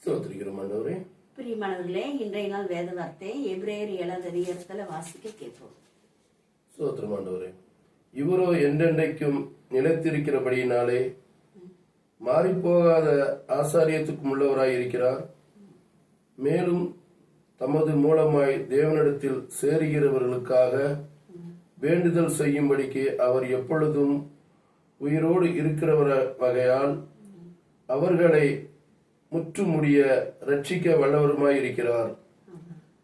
ஸ்தோத்திரிக்கிறோம் ஆண்டவரே. பிரியமானவர்களே, இன்றைய நாள் வேத வார்த்தை எபிரேயர் 7வது அதிகாரத்துல வாசிக்க கேட்போம். ஸ்தோத்திரம் ஆண்டவரே. இவரோ என்றென்றைக்கும் நிலைத்திருக்கிறபடியினாலே மாறிப்போகாத ஆசாரியத்துக்கும் உள்ளவராய் இருக்கிறார். மேலும் தமது மூலமாய் தேவனிடத்தில் சேருகிறவர்களுக்காக வேண்டுதல் செய்யும்படிக்கு அவர் எப்பொழுதும் உயிரோடு இருக்கிறவர் வகையால் அவர்களை முற்றுமுடிய ரட்சிக்க வல்லவருமாய் இருக்கிறார்.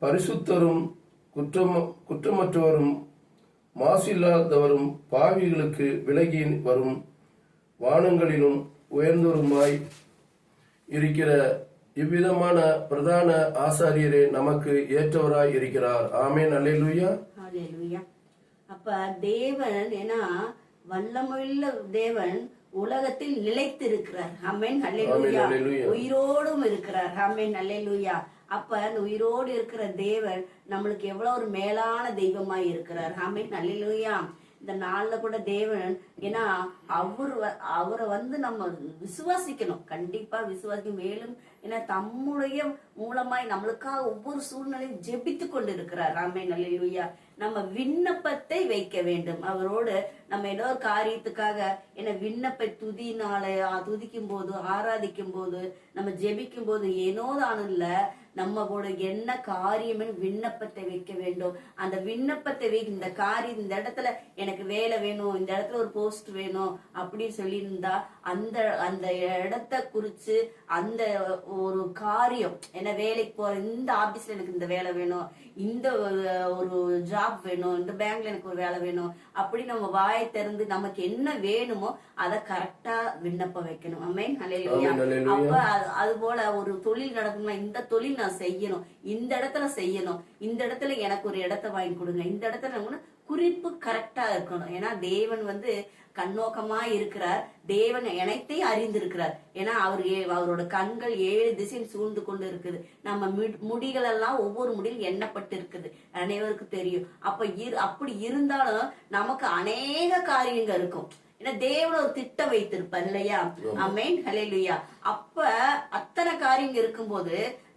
பரிசுத்தரும் குற்றமற்றவரும் மாசில்லாதவரும் பாவிகளுக்கு விலகி வரும் வானங்களிலும் உயர்ந்தவருமாய் இருக்கிற இவ்விதமான பிரதான ஆசாரியரே நமக்கு ஏற்றவராய் இருக்கிறார். ஆமேன். அல்லேலூயா. அல்லேலூயா. அப்ப தேவன் ஏன்னா வல்லமையுள்ள தேவன் உலகத்தில் நிலைத்திருக்கிறார். ஆமென். அல்லேலூயா. உயிரோடும் இருக்கிறார். ஆமென். அல்லேலூயா. அப்ப அந்த உயிரோடு இருக்கிற தேவன் நம்மளுக்கு எவ்வளவு ஒரு மேலான தெய்வமாய் இருக்கிறார். ஆமென். அல்லேலூயா. இந்த நாள்ல கூட தேவன் ஏன்னா அவரை நம்ம விசுவாசிக்கணும், கண்டிப்பா விசுவாசிக்கணும். மேலும் ஏன்னா தம்முடைய மூலமாய் நம்மளுக்காக ஒவ்வொரு சூழ்நிலையும் ஜெபித்து கொண்டு இருக்கிறார். ஆமென். அல்லேலூயா. நம்ம விண்ணப்பத்தை வைக்க வேண்டும் அவரோடு. நம்ம ஏதோ ஒரு காரியத்துக்காக என்ன விண்ணப்ப துதிக்கும் போது, ஆராதிக்கும் போது, நம்ம ஜெபிக்கும் போது ஏனோதானு இல்ல, நம்ம கூட என்ன காரியம் விண்ணப்பத்தை வைக்க வேண்டும். அந்த விண்ணப்பத்தை இந்த காரியம், இந்த இடத்துல எனக்கு வேலை வேணும், இந்த இடத்துல ஒரு போஸ்ட் வேணும் அப்படின்னு சொல்லியிருந்தா அந்த அந்த இடத்த குறிச்சு அந்த ஒரு காரியம் என்ன வேலைக்கு போற, இந்த ஆபீஸ்ல எனக்கு இந்த வேலை வேணும், இந்த ஒரு ஜாப் வேணும், இந்த பேங்க்ல எனக்கு ஒரு வேலை வேணும் அப்படி நம்ம வாயை திறந்து நமக்கு என்ன வேணுமோ அதை கரெக்டா விண்ணப்பம் வைக்கணும். ஆமென். அல்லேலூயா. அப்ப அது போல ஒரு தொழில் நடக்கணும்னா இந்த தொழில் நான் செய்யணும், இந்த இடத்துல செய்யணும், இந்த இடத்துல எனக்கு ஒரு இடத்த வாங்கி கொடுங்க, இந்த இடத்துல குறிப்பு கரெக்டா இருக்கணும். ஏன்னா தேவன் கண்ணோக்கமா இருக்கிறார். தேவன் அனைத்தையும் அறிந்திருக்கிறார். ஏன்னா அவரோட கண்கள் 7 திசையும் சூழ்ந்து கொண்டு இருக்குது. நம்ம முடிகள் எல்லாம் ஒவ்வொரு முடியும் எண்ணப்பட்டு இருக்குது, அனைவருக்கும் தெரியும். அப்படி இருந்தாலும் நமக்கு அநேக காரியங்கள் இருக்கும். ஏன்னா தேவன் ஒரு திட்டம் வைத்திருப்பார் இல்லையா? ஆமென். ஹல்லேலூயா. அப்ப அத்தனை காரியங்கள் இருக்கும்போது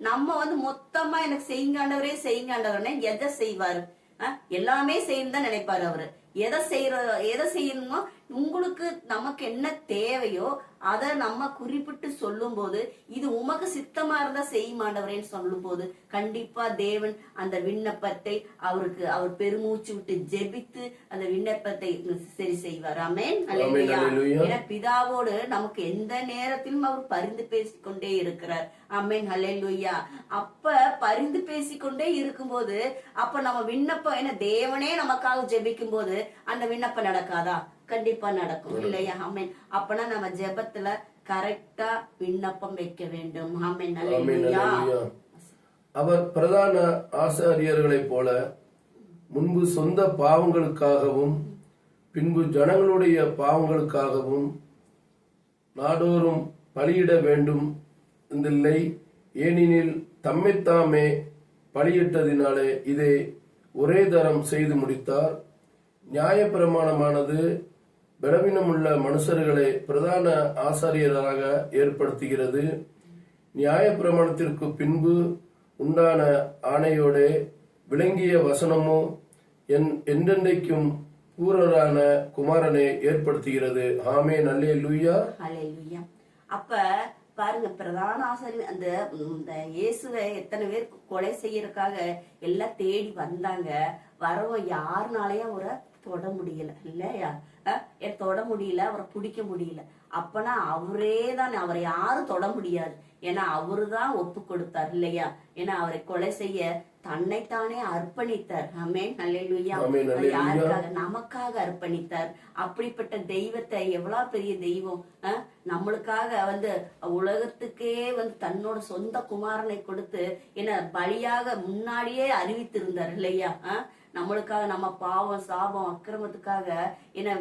நம்ம மொத்தமா எனக்கு செய்யுங்காண்டவரே எதை செய்வாரு? எல்லாமே செய்யணும் தான் நினைப்பாரு அவரு. எதை செய்யணுமோ உங்களுக்கு நமக்கு என்ன தேவையோ அதை நம்ம குறிப்பிட்டு சொல்லும் போது, இது உமக்கு சித்தமா இருந்தா செய்யுமாண்டவரேன்னு சொல்லும் போது கண்டிப்பா தேவன் அந்த விண்ணப்பத்தை அவர் பெருமூச்சு விட்டு ஜெபித்து அந்த விண்ணப்பத்தை சரி செய்வார். ஆமென். அல்லேலூயா. ஏன்னா பிதாவோடு நமக்கு எந்த நேரத்திலும் அவர் பரிந்து பேசிக்கொண்டே இருக்கிறார். ஆமென். அல்லேலூயா. அப்ப பரிந்து பேசிக்கொண்டே இருக்கும்போது அப்ப நம்ம விண்ணப்பம் ஏன்னா தேவனே நமக்காக ஜெபிக்கும் போது அந்த விண்ணப்பம் நடக்காதா? கண்டிப்பா நடக்கும் இல்லையா? ஆமென். அப்பனா நம்ம ஜெபத்துல கரெக்டா விண்ணப்பம் வைக்க வேண்டும். ஆமென். அல்லேலூயா. அவர் பிரதான ஆசாரியர்களைப் போல முன்பு சொந்த பாவங்களுக்காகவும் பின்பு ஜனங்களுடைய பாவங்களுக்காகவும் நாடோறும் பலியிட வேண்டும் இல்லை. ஏனெனில் தம்மைத்தாமே பலியிட்டதினாலே இதை ஒரே தரம் செய்து முடித்தார். நியாயப்பிரமாணமானது பலவீனமுள்ள மனுஷர்களை பிரதான ஆசாரியராக ஏற்படுத்துகிறது. நியாயப்பிரமாணத்திற்கு பின்பு உண்டான ஆணையோட விளங்கிய வசனமோ என்றென்றைக்கும் பூரணரான குமாரனை ஏற்படுத்துகிறது. ஆமென். அல்லேலூயா. அல்லேலூயா. அப்ப பாருங்க, பிரதான ஆசாரியர் அந்த இயேசுவை எத்தனை பேர் கொலை செய்யறதுக்காக எல்லாம் தேடி வந்தாங்க. வரவன் யாருனாலயும் அவரை தொட முடியல இல்லையா? தொட முடியல, அவரை பிடிக்க முடியல. அப்பனா அவரே தான், அவரை யாரும் தொட முடியாது. ஏன்னா அவருதான் ஒப்பு கொடுத்தார் இல்லையா? ஏன்னா அவரை கொலை செய்ய தன்னைத்தானே அர்ப்பணித்தார். ஆமென். அல்லேலூயா. யாருக்காக? நமக்காக அர்ப்பணித்தார். அப்படிப்பட்ட தெய்வத்தை, எவ்வளவு பெரிய தெய்வம் நம்மளுக்காக உலகத்துக்கே தன்னோட சொந்த குமாரனை கொடுத்து என்ன பலியாக முன்னாடியே அறிவித்திருந்தார் இல்லையா? நம்மளுக்காக, நம்ம பாவம் சாபம் அக்கிரமத்துக்காக என்ன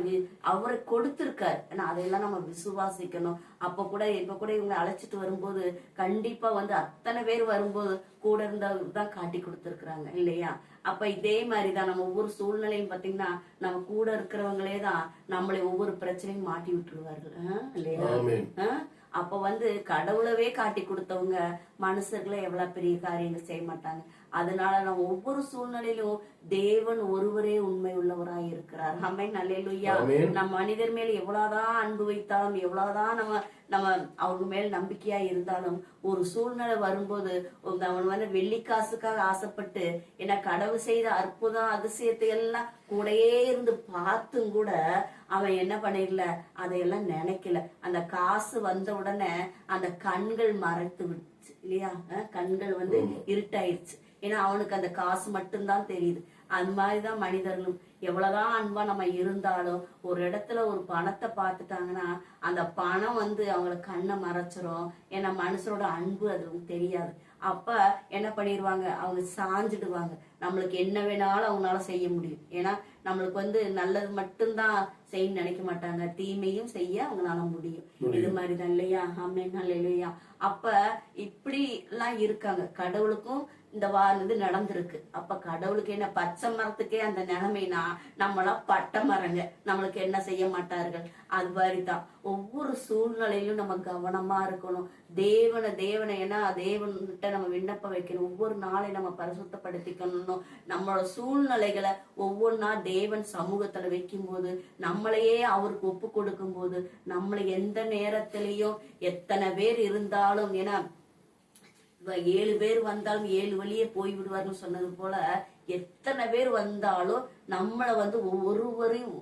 அவரை கொடுத்திருக்காரு. ஏன்னா அதையெல்லாம் நம்ம விசுவாசிக்கணும். இப்ப கூட இவங்க அழைச்சிட்டு வரும்போது கண்டிப்பா அத்தனை பேர் வரும்போது கூட இருந்ததான் காட்டி கொடுத்திருக்கிறாங்க இல்லையா? அப்ப இதே மாதிரிதான் நம்ம ஒவ்வொரு சூழ்நிலையும் பாத்தீங்கன்னா நம்ம கூட இருக்கிறவங்களே தான் நம்மளை ஒவ்வொரு பிரச்சனையும் மாட்டி விட்டுருவார்கள் இல்லையா? அப்ப வந்து கடவுளவே காட்டி கொடுத்தவங்க மனுஷர்களை எவ்வளவு பெரிய காரியங்கள் செய்ய மாட்டாங்க. அதனால நம்ம ஒவ்வொரு சூழ்நிலையிலும் தேவன் ஒருவரே உண்மை உள்ளவராய் இருக்கிறார். ஆமென் அல்லேலூயா. நம்ம மனிதர் மேல் எவ்வளவுதான் அன்பு வைத்தாலும், எவ்வளவுதான் நம்ம அவங்க மேல் நம்பிக்கையா இருந்தாலும், ஒரு சூழ்நிலை வரும்போது அவன் வந்து வெள்ளிக்காசுக்காக ஆசைப்பட்டு என்ன கடவுள் செய்த அற்புதம் அதிசயத்தை எல்லாம் கூடயே இருந்து பார்த்தும் கூட அவன் என்ன பண்ணிடல, அதையெல்லாம் நினைக்கல. அந்த காசு வந்த உடனே அந்த கண்கள் மறைத்து விடுச்சு இல்லையா, கண்கள் வந்து இருட்டாயிருச்சு. ஏன்னா அவனுக்கு அந்த காசு மட்டும்தான் தெரியுது. அது மாதிரிதான் மனிதர்களும் எவ்வளவுதான் அன்பா நம்ம இருந்தாலும் ஒரு இடத்துல ஒரு பணத்தை பார்த்துட்டாங்கன்னா அந்த பணம் வந்து அவங்கள கண்ணை மறைச்சிரும். ஏன்னா மனுஷனோட அன்பு அது தெரியாது. அப்ப என்ன பண்ணிடுவாங்க, அவங்க சாஞ்சிடுவாங்க. நம்மளுக்கு என்ன வேணாலும் அவங்களால செய்ய முடியும். ஏன்னா நம்மளுக்கு வந்து நல்லது மட்டும்தான் செய்ய நினைக்க மாட்டாங்க, தீமையும் செய்ய அவங்களால முடியும். இது மாதிரிதான் இல்லையா. ஆமென் அல்லேலூயா. அப்ப இப்படி எல்லாம் இருக்காங்க. கடவுளுக்கும் இந்த இது நடந்திருக்கு. அப்ப கடவுளுக்கு என்ன, பச்சை மரத்துக்கே அந்த நிலைமைனா நம்மளாம் பட்டை மரங்க, நம்மளுக்கு என்ன செய்ய மாட்டார்கள். அது மாதிரிதான் ஒவ்வொரு சூழ்நிலையிலும் நம்ம கவனமா இருக்கணும். தேவனை ஏன்னா தேவன்கிட்ட நம்ம விண்ணப்பம் வைக்கணும். ஒவ்வொரு நாளையும் நம்ம பரிசுத்தப்படுத்திக்கணும். நம்மளோட சூழ்நிலைகளை ஒவ்வொன்னா தேவன் சமூகத்துல வைக்கும் போது, நம்மளையே அவருக்கு ஒப்பு கொடுக்கும் போது, நம்மளை எந்த நேரத்திலையும் எத்தனை பேர் இருந்தாலும், ஏன்னா 7 பேர் வந்தாலும் 7 வழியே போய் விடுவார்னு சொன்னது போல, எத்தனை பேர் வந்தாலும் நம்மளை வந்து ஒவ்வொருவரையும்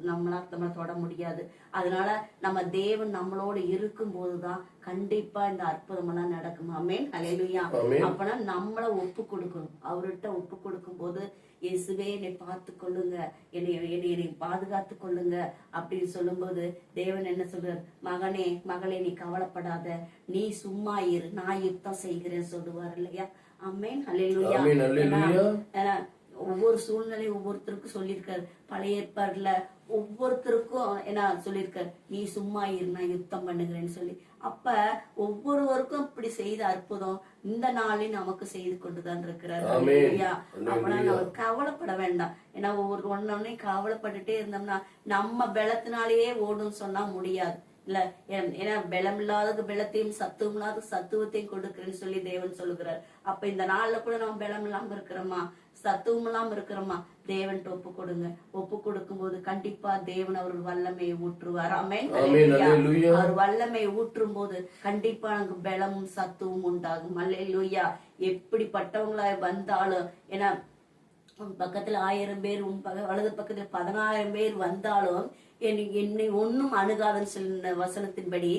நம்மள தொட முடியாது. அதனால நம்ம தேவன் நம்மளோட இருக்கும் போதுதான் கண்டிப்பா இந்த அற்புதம் எல்லாம் நடக்கும். ஆமென் அல்லேலூயா. அப்பனா நம்மள ஒப்பு கொடுக்கணும். அவர்கிட்ட ஒப்பு கொடுக்கும் போது, இயேசுவே என்னை பார்த்து கொள்ளுங்க, என்னை பாதுகாத்து கொள்ளுங்க அப்படின்னு சொல்லும் போது தேவன் என்ன சொல்றார், மகனே மகளே நீ கவலைப்படாத, நீ சும்மா இரு, நான் யுத்தம் செய்கிறேன்னு சொல்லுவார் இல்லையா. ஆமென் அல்லேலூயா. ஒவ்வொரு சூழ்நிலையும் ஒவ்வொருத்தருக்கும் சொல்லியிருக்காரு. பழைய ஏற்பாடுல ஒவ்வொருத்தருக்கும் என்ன சொல்லியிருக்காரு, நீ சும்மா இரு, நான் யுத்தம் பண்ணுகிறேன்னு சொல்லி. அப்ப ஒவ்வொருவருக்கும் இப்படி செய்த அற்புதம் இந்த நாளில் நமக்கு செய்து கொண்டுதான் இருக்கிறார். அப்பனா நம்ம கவலைப்பட வேண்டாம். ஏன்னா ஒவ்வொரு ஒன்னொன்னையும் கவலைப்பட்டுட்டே இருந்தோம்னா நம்ம பலத்தினாலேயே ஓடும் சொன்னா முடியாது இல்ல. ஏன்னா பலம் இல்லாத பலத்தையும் சத்துவம் இல்லாத சத்துவத்தையும் கொடுக்கிறேன்னு சொல்லி தேவன் சொல்லுகிறார். அப்ப இந்த நாள்ல கூட நம்ம பலம் இல்லாம இருக்கிறோமா, சத்துவம் இல்லாம இருக்கிறோமா, தேவன் ஒப்பு கொடுங்க. ஒப்பு கொடுக்கும் போது கண்டிப்பா தேவன் அவர் வல்லமையை ஊற்றுவார். ஆமென். அவர் வல்லமையை ஊற்றும் போது கண்டிப்பா நமக்கு பலமும் சத்துவம் உண்டாகும். அல்லேலூயா. எப்படிப்பட்டவங்களா வந்தாலும், ஏன்னா பக்கத்துல 1000 பேர், வலது பக்கத்துல 10000 பேர் வந்தாலும் என்னை ஒன்னும் அணுகாதுன்னு சொல்ல வசனத்தின்படி.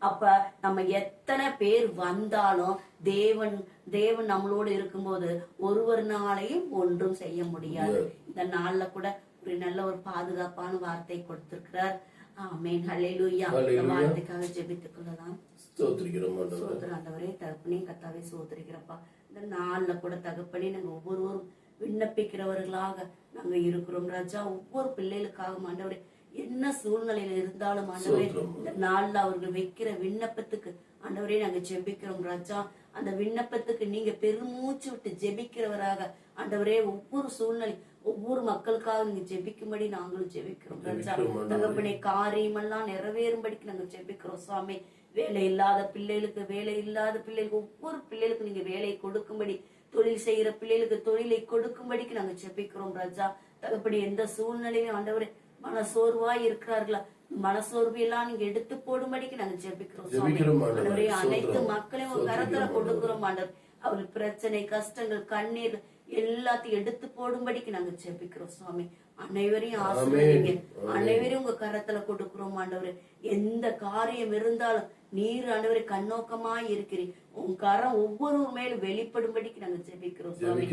அப்ப நம்ம எத்தனை பேர் வந்தாலும் தேவன் நம்மளோடு இருக்கும்போது ஒருவர்னாலையும் ஒன்றும் செய்ய முடியாது. இந்த நாள்ல கூட ஒரு நல்ல ஒரு பாதுகாப்பான வார்த்தை கொடுத்திருக்கிறார். ஆமென் அல்லேலூயா. வார்த்தைக்காக ஜெபித்துக் கொள்ளலாம். ஆண்டவரே தகப்பனே கர்த்தாவே சோதரிக்கிறப்பா. இந்த நாள்ல கூட தகப்பனே நாங்க ஒவ்வொருவரும் விண்ணப்பிக்கிறவர்களாக நாங்க இருக்கிறோம் ராஜா. ஒவ்வொரு பிள்ளைகளுக்காக ஆண்டவரே என்ன சூழ்நிலையில இருந்தாலும் ஆண்டவரே இந்த நாள்ல அவர்கள் வைக்கிற விண்ணப்பத்துக்கு ஆண்டவரே நாங்க ஜெபிக்கிறோம் ராஜா. அந்த விண்ணப்பத்துக்கு நீங்க பெருமூச்சு விட்டு ஜெபிக்கிறவராக ஆண்டவரே ஒவ்வொரு சூழ்நிலை ஒவ்வொரு மக்களுக்காக நீங்க ஜெபிக்கும்படி நாங்களும் ஜெபிக்கிறோம் ராஜா. தகப்பனே காரியமெல்லாம் நிறைவேறும்படிக்கு நாங்க ஜெபிக்கிறோம் சுவாமி. வேலை இல்லாத பிள்ளைகளுக்கு வேலை இல்லாத பிள்ளைகளுக்கு ஒவ்வொரு பிள்ளைகளுக்கு நீங்க வேலையை கொடுக்கும்படி, தொழில் செய்யற பிள்ளைகளுக்கு தொழிலை கொடுக்கும்படிக்கு நாங்க ஜெபிக்கிறோம் ராஜா. தகப்படி எந்த சூழ்நிலையும் ஆண்டவரே மனசோர்வா இருக்கிறார்களா, மனசோர்வு எல்லாம் நீங்க எடுத்து போடும்படிக்கு நாங்க ஜெபிக்கிறோம். அனைத்து மக்களையும் ஒரு கரத்துல கொடுக்கிறோம் ஆண்டவர். அவர் பிரச்சனை, கஷ்டங்கள், கண்ணீர் எல்லாத்தையும் எடுத்து போடும்படிக்கு நாங்க ஜெபிக்கிறோம் சுவாமி. அனைவரையும் ஆசீர்வதிங்க. அனைவரையும் உங்க கரத்துல கொடுக்கிறோம் ஆண்டவரே. எந்த காரியம் இருந்தாலும் நீர் ஆண்டவரே கண்ணோக்கமா இருக்கிறீர். உங்க கரம் ஒவ்வொரு மேலும் வெளிப்படும்படிக்கு நாங்க ஜெபிக்கிறோம் சுவாமி.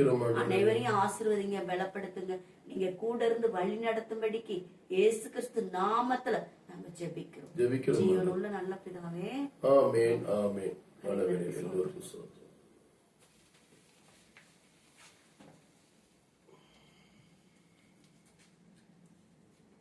அனைவரையும் ஆசீர்வதிங்க, பலப்படுத்துங்க. நீங்க கூட இருந்து வழி நடத்தும்படிக்கு இயேசு கிறிஸ்து நாமத்துல நாங்க ஜெபிக்கிறோம். ஜீவனுள்ள நல்ல பிதாவே. ஆமென் ஆமென்.